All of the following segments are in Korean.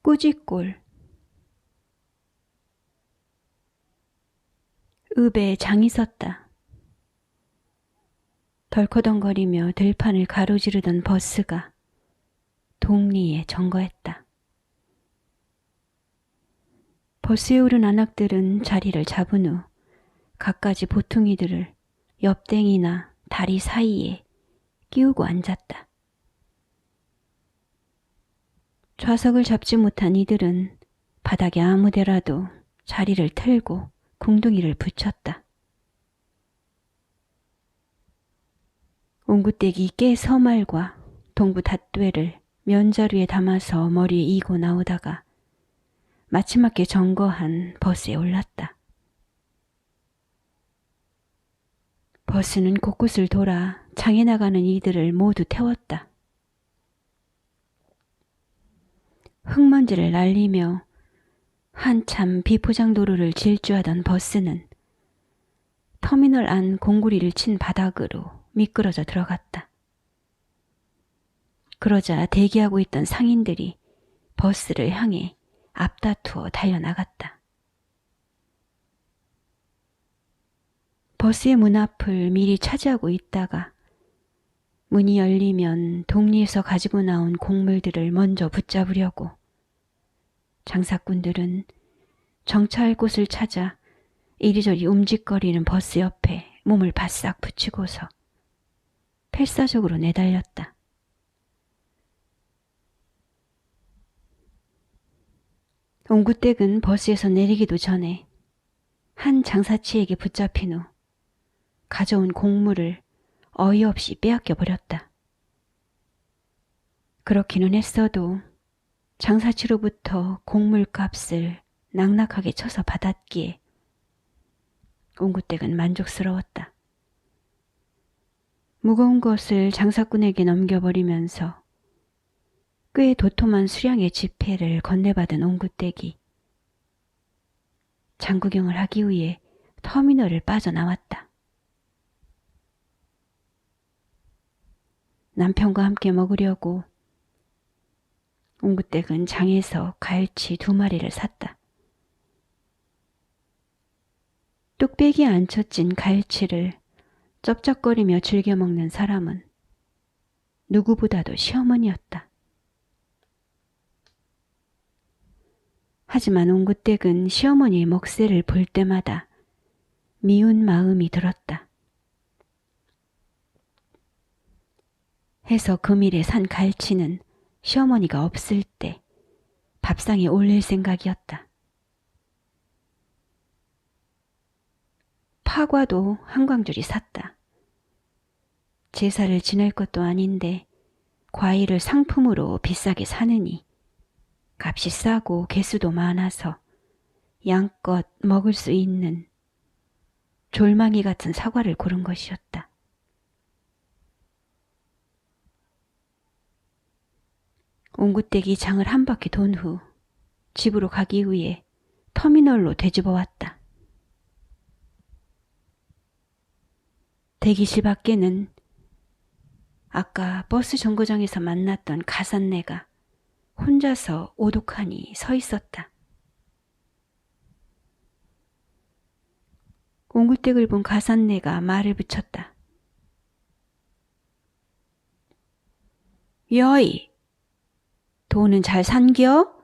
꾸짖골. 읍에 장이 섰다. 덜커덩거리며 들판을 가로지르던 버스가 동리에 정거했다. 버스에 오른 안악들은 자리를 잡은 후 갖가지 보퉁이들을 옆댕이나 다리 사이에 끼우고 앉았다. 좌석을 잡지 못한 이들은 바닥에 아무데라도 자리를 틀고 궁둥이를 붙였다. 옹구떼기 깨 서말과 동부 닷되를 면자루에 담아서 머리에 이고 나오다가 마지막에 정거한 버스에 올랐다. 버스는 곳곳을 돌아 장에 나가는 이들을 모두 태웠다. 흙먼지를 날리며 한참 비포장도로를 질주하던 버스는 터미널 안 공구리를 친 바닥으로 미끄러져 들어갔다. 그러자 대기하고 있던 상인들이 버스를 향해 앞다투어 달려나갔다. 버스의 문 앞을 미리 차지하고 있다가 문이 열리면 동리에서 가지고 나온 곡물들을 먼저 붙잡으려고 장사꾼들은 정차할 곳을 찾아 이리저리 움직거리는 버스 옆에 몸을 바싹 붙이고서 필사적으로 내달렸다. 옹구댁은 버스에서 내리기도 전에 한 장사치에게 붙잡힌 후 가져온 곡물을 어이없이 빼앗겨 버렸다. 그렇기는 했어도 장사치로부터 곡물값을 낙낙하게 쳐서 받았기에 옹구댁은 만족스러웠다. 무거운 것을 장사꾼에게 넘겨버리면서 꽤 도톰한 수량의 지폐를 건네받은 옹구댁이 장구경을 하기 위해 터미널을 빠져나왔다. 남편과 함께 먹으려고 옹구댁은 장에서 갈치 2마리를 샀다. 뚝배기에 앉혀찐 갈치를 쩝쩝거리며 즐겨 먹는 사람은 누구보다도 시어머니였다. 하지만 옹구댁은 시어머니의 먹새를 볼 때마다 미운 마음이 들었다. 해서 금일에 산 갈치는 시어머니가 없을 때 밥상에 올릴 생각이었다. 파과도 한 광줄이 샀다. 제사를 지낼 것도 아닌데 과일을 상품으로 비싸게 사느니 값이 싸고 개수도 많아서 양껏 먹을 수 있는 졸망이 같은 사과를 고른 것이었다. 옹구댁이 장을 한 바퀴 돈 후 집으로 가기 위해 터미널로 되짚어 왔다. 대기실 밖에는 아까 버스 정거장에서 만났던 가산내가 혼자서 오독하니 서 있었다. 옹구댁을 본 가산내가 말을 붙였다. 여이, 돈은 잘 산겨?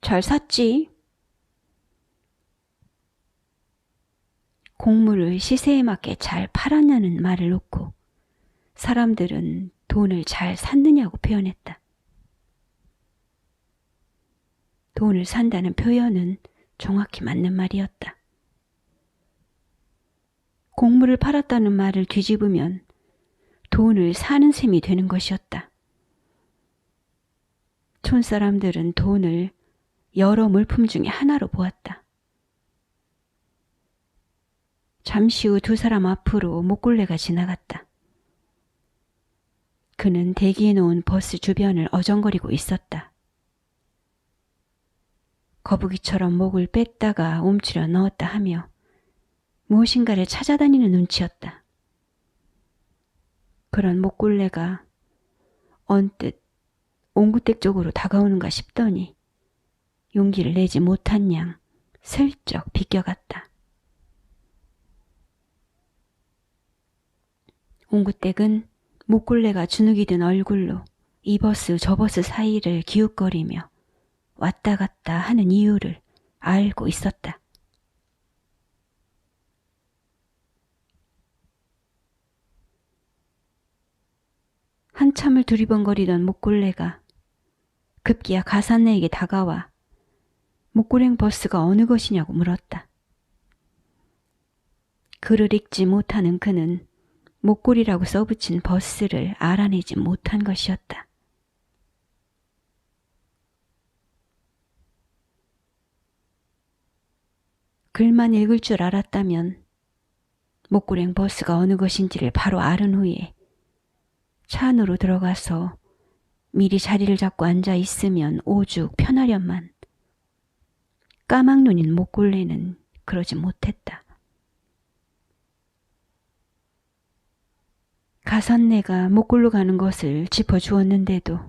잘 샀지. 곡물을 시세에 맞게 잘 팔았냐는 말을 놓고 사람들은 돈을 잘 샀느냐고 표현했다. 돈을 산다는 표현은 정확히 맞는 말이었다. 곡물을 팔았다는 말을 뒤집으면 돈을 사는 셈이 되는 것이었다. 촌사람들은 돈을 여러 물품 중에 하나로 보았다. 잠시 후 2 사람 앞으로 목골레가 지나갔다. 그는 대기해 놓은 버스 주변을 어정거리고 있었다. 거북이처럼 목을 뺐다가 움츠려 넣었다 하며 무엇인가를 찾아다니는 눈치였다. 그런 목골레가 언뜻 옹구댁 쪽으로 다가오는가 싶더니 용기를 내지 못한 양 슬쩍 비껴갔다. 옹구댁은 목골레가 주눅이 든 얼굴로 이 버스 저 버스 사이를 기웃거리며 왔다 갔다 하는 이유를 알고 있었다. 한참을 두리번거리던 목골레가 급기야 가산네에게 다가와 목골행 버스가 어느 것이냐고 물었다. 글을 읽지 못하는 그는 목골이라고 써붙인 버스를 알아내지 못한 것이었다. 글만 읽을 줄 알았다면 목골행 버스가 어느 것인지를 바로 알은 후에 차 안으로 들어가서 미리 자리를 잡고 앉아 있으면 오죽 편하련만 까막눈인 목골레는 그러지 못했다. 가산네가 목골로 가는 것을 짚어주었는데도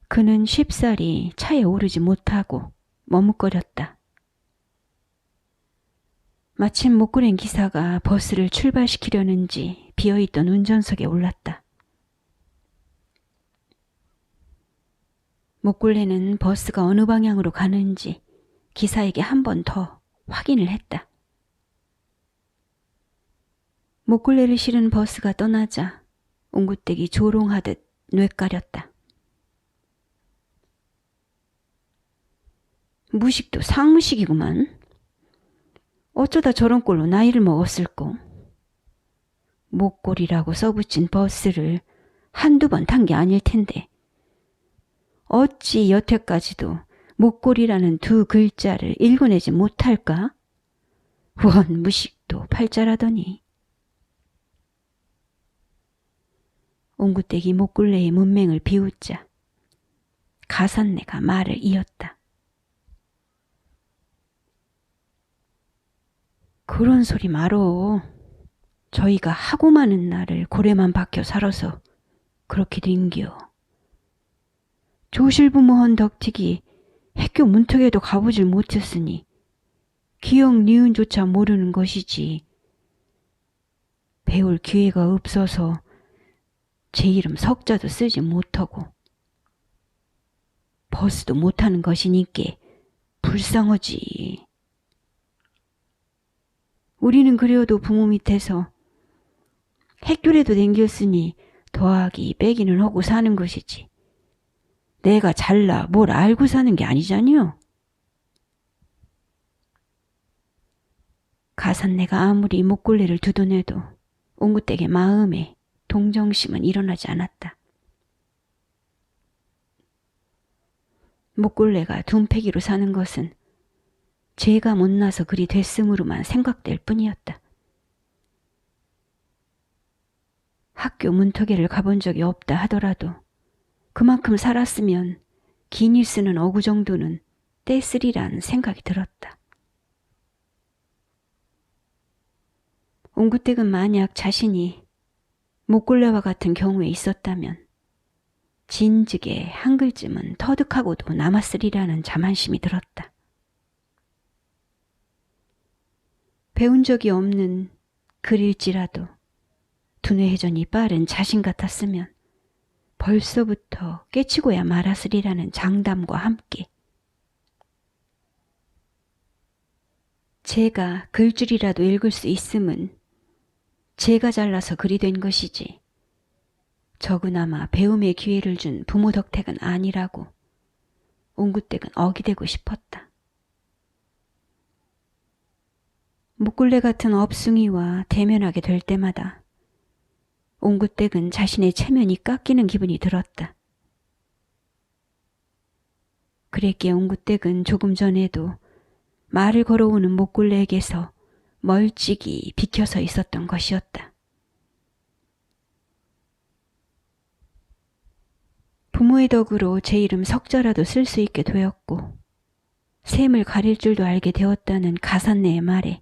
그는 쉽사리 차에 오르지 못하고 머뭇거렸다. 마침 목골행 기사가 버스를 출발시키려는지 비어있던 운전석에 올랐다. 목골레는 버스가 어느 방향으로 가는지 기사에게 한 번 더 확인을 했다. 목골레를 실은 버스가 떠나자 옹구댁이 조롱하듯 뇌까렸다. 무식도 상무식이구만. 어쩌다 저런 꼴로 나이를 먹었을꼬. 목골이라고 써붙인 버스를 한두 번 탄 게 아닐 텐데 어찌 여태까지도 목골이라는 두 글자를 읽어내지 못할까? 원 무식도 팔자라더니. 옹구댁이 목골레의 문맹을 비웃자 가산네가 말을 이었다. 그런 소리 말어. 저희가 하고 마는 날을 고래만 박혀 살아서 그렇게 된겨. 조실부모헌 덕택이 학교 문턱에도 가보질 못했으니 기억 니은조차 모르는 것이지. 배울 기회가 없어서 제 이름 석자도 쓰지 못하고 버스도 못하는 것이니께 불쌍하지. 우리는 그래도 부모 밑에서 학교라도 댕겼으니 더하기 빼기는 하고 사는 것이지. 내가 잘나 뭘 알고 사는 게 아니잖여. 가산네가 아무리 목골레를 두둔해도 옹구댁의 마음에 동정심은 일어나지 않았다. 목골레가 둔패기로 사는 것은 죄가 못나서 그리 됐음으로만 생각될 뿐이었다. 학교 문턱에를 가본 적이 없다 하더라도 그만큼 살았으면 기니 쓰는 어구 정도는 떼쓰리란 생각이 들었다. 옹구댁은 만약 자신이 목골레와 같은 경우에 있었다면 진즉에 한 글쯤은 터득하고도 남았으리라는 자만심이 들었다. 배운 적이 없는 글일지라도 두뇌 회전이 빠른 자신 같았으면 벌써부터 깨치고야 말았으리라는 장담과 함께 제가 글줄이라도 읽을 수 있음은 제가 잘나서 글이 된 것이지 적으나마 배움의 기회를 준 부모 덕택은 아니라고 옹구댁은 어기대고 싶었다. 목골레 같은 업숭이와 대면하게 될 때마다 옹구댁은 자신의 체면이 깎이는 기분이 들었다. 그랬기에 옹구댁은 조금 전에도 말을 걸어오는 목골레에게서 멀찍이 비켜서 있었던 것이었다. 부모의 덕으로 제 이름 석자라도 쓸 수 있게 되었고 셈을 가릴 줄도 알게 되었다는 가산네의 말에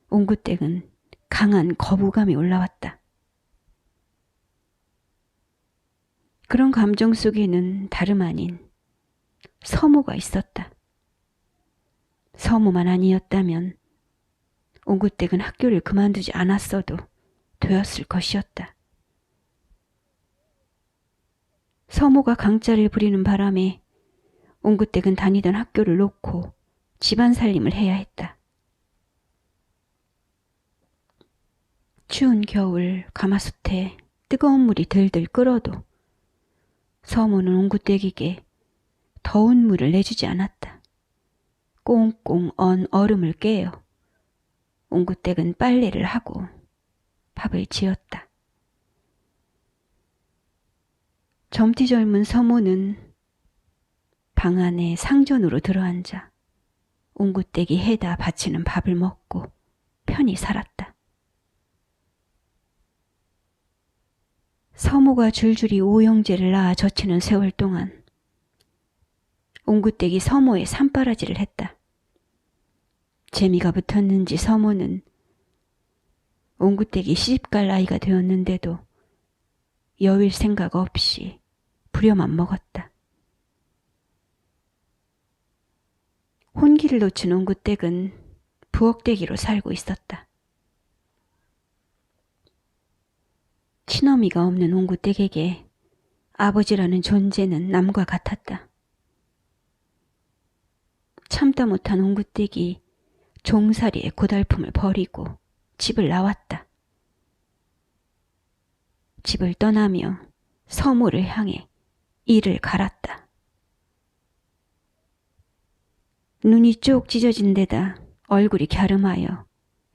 옹구댁은 강한 거부감이 올라왔다. 그런 감정 속에는 다름 아닌 서모가 있었다. 서모만 아니었다면 옹구댁은 학교를 그만두지 않았어도 되었을 것이었다. 서모가 강짜를 부리는 바람에 옹구댁은 다니던 학교를 놓고 집안 살림을 해야 했다. 추운 겨울 가마솥에 뜨거운 물이 들들 끓어도 서모는 옹구댁에게 더운 물을 내주지 않았다. 꽁꽁 언 얼음을 깨어 옹구댁은 빨래를 하고 밥을 지었다. 젊디 젊은 서모는 방 안에 상전으로 들어앉아 옹구댁이 해다 바치는 밥을 먹고 편히 살았다. 서모가 줄줄이 오형제를 낳아 젖히는 세월 동안 옹구댁이 서모의 산바라지를 했다. 재미가 붙었는지 서모는 옹구댁이 시집갈 나이가 되었는데도 여윌 생각 없이 부려만 먹었다. 혼기를 놓친 옹구댁은 부엌대기로 살고 있었다. 친어미가 없는 옹구댁에게 아버지라는 존재는 남과 같았다. 참다 못한 옹구댁이 종살이의 고달픔을 버리고 집을 나왔다. 집을 떠나며 서모를 향해 이를 갈았다. 눈이 쭉 찢어진 데다 얼굴이 갸름하여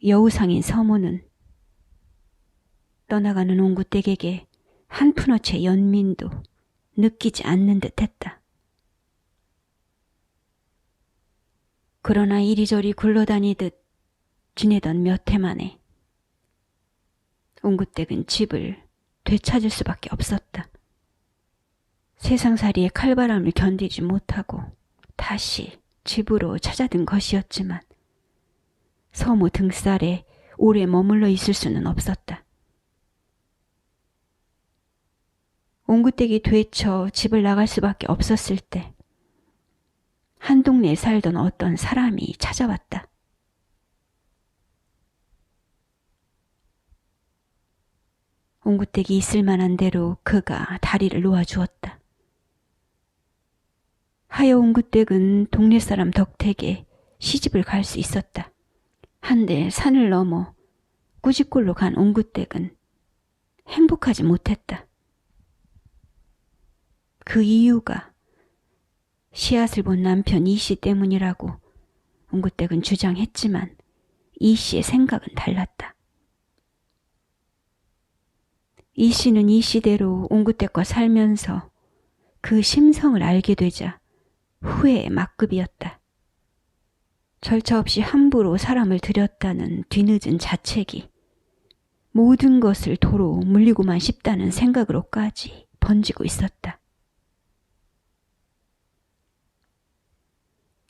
여우상인 서모는 떠나가는 옹구댁에게 한 푼어치의 연민도 느끼지 않는 듯했다. 그러나 이리저리 굴러다니듯 지내던 몇 해 만에 옹구댁은 집을 되찾을 수밖에 없었다. 세상살이의 칼바람을 견디지 못하고 다시 집으로 찾아든 것이었지만 서모 등살에 오래 머물러 있을 수는 없었다. 옹구댁이 되쳐 집을 나갈 수밖에 없었을 때 한 동네에 살던 어떤 사람이 찾아왔다. 옹구댁이 있을 만한 대로 그가 다리를 놓아주었다. 하여 옹구댁은 동네 사람 덕택에 시집을 갈 수 있었다. 한데 산을 넘어 꾸짖골로 간 옹구댁은 행복하지 못했다. 그 이유가 씨앗을 본 남편 이씨 때문이라고 옹구댁은 주장했지만 이씨의 생각은 달랐다. 이씨는 이씨대로 옹구댁과 살면서 그 심성을 알게 되자 후회의 막급이었다. 절차 없이 함부로 사람을 들였다는 뒤늦은 자책이 모든 것을 도로 물리고만 싶다는 생각으로까지 번지고 있었다.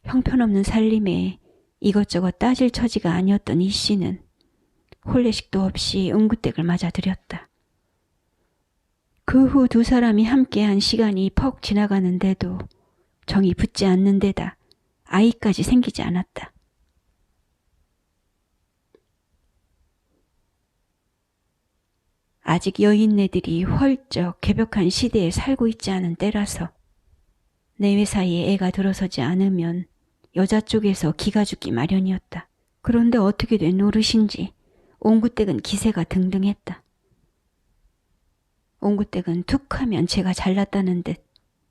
형편없는 살림에 이것저것 따질 처지가 아니었던 이 씨는 혼례식도 없이 옹구댁을 맞아들였다. 그 후 두 사람이 함께한 시간이 퍽 지나가는데도 정이 붙지 않는 데다 아이까지 생기지 않았다. 아직 여인네들이 헐쩍 개벽한 시대에 살고 있지 않은 때라서 내외 사이에 애가 들어서지 않으면 여자 쪽에서 기가 죽기 마련이었다. 그런데 어떻게 된 노릇인지 옹구댁은 기세가 등등했다. 옹구댁은 툭하면 제가 잘났다는 듯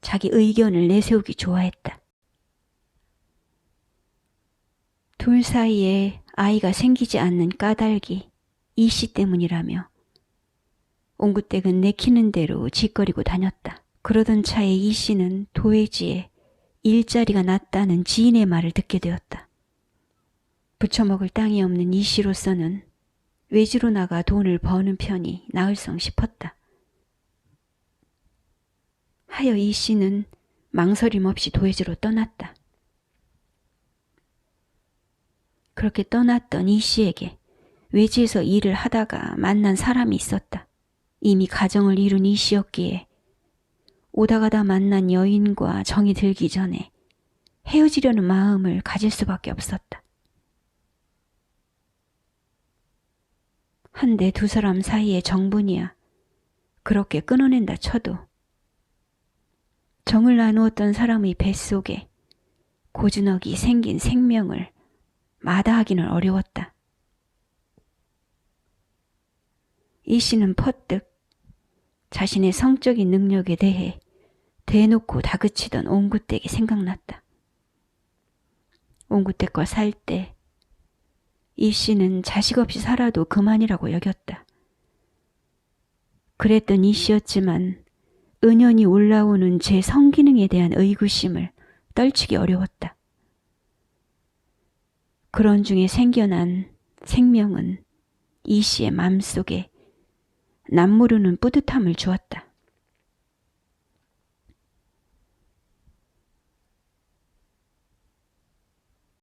자기 의견을 내세우기 좋아했다. 둘 사이에 아이가 생기지 않는 까닭이 이씨 때문이라며 옹구댁은 내키는 대로 짓거리고 다녔다. 그러던 차에 이씨는 도회지에 일자리가 났다는 지인의 말을 듣게 되었다. 부쳐먹을 땅이 없는 이씨로서는 외지로 나가 돈을 버는 편이 나을성 싶었다. 하여 이씨는 망설임 없이 도회지로 떠났다. 그렇게 떠났던 이씨에게 외지에서 일을 하다가 만난 사람이 있었다. 이미 가정을 이룬 이씨였기에 오다 가다 만난 여인과 정이 들기 전에 헤어지려는 마음을 가질 수밖에 없었다. 한데 두 사람 사이의 정분이야 그렇게 끊어낸다 쳐도 정을 나누었던 사람의 뱃속에 고즈넉이 생긴 생명을 마다하기는 어려웠다. 이 씨는 퍼뜩 자신의 성적인 능력에 대해 대놓고 다그치던 옹구댁이 생각났다. 옹구댁과 살 때 이 씨는 자식 없이 살아도 그만이라고 여겼다. 그랬던 이 씨였지만 은연히 올라오는 제 성기능에 대한 의구심을 떨치기 어려웠다. 그런 중에 생겨난 생명은 이 씨의 마음속에 남모르는 뿌듯함을 주었다.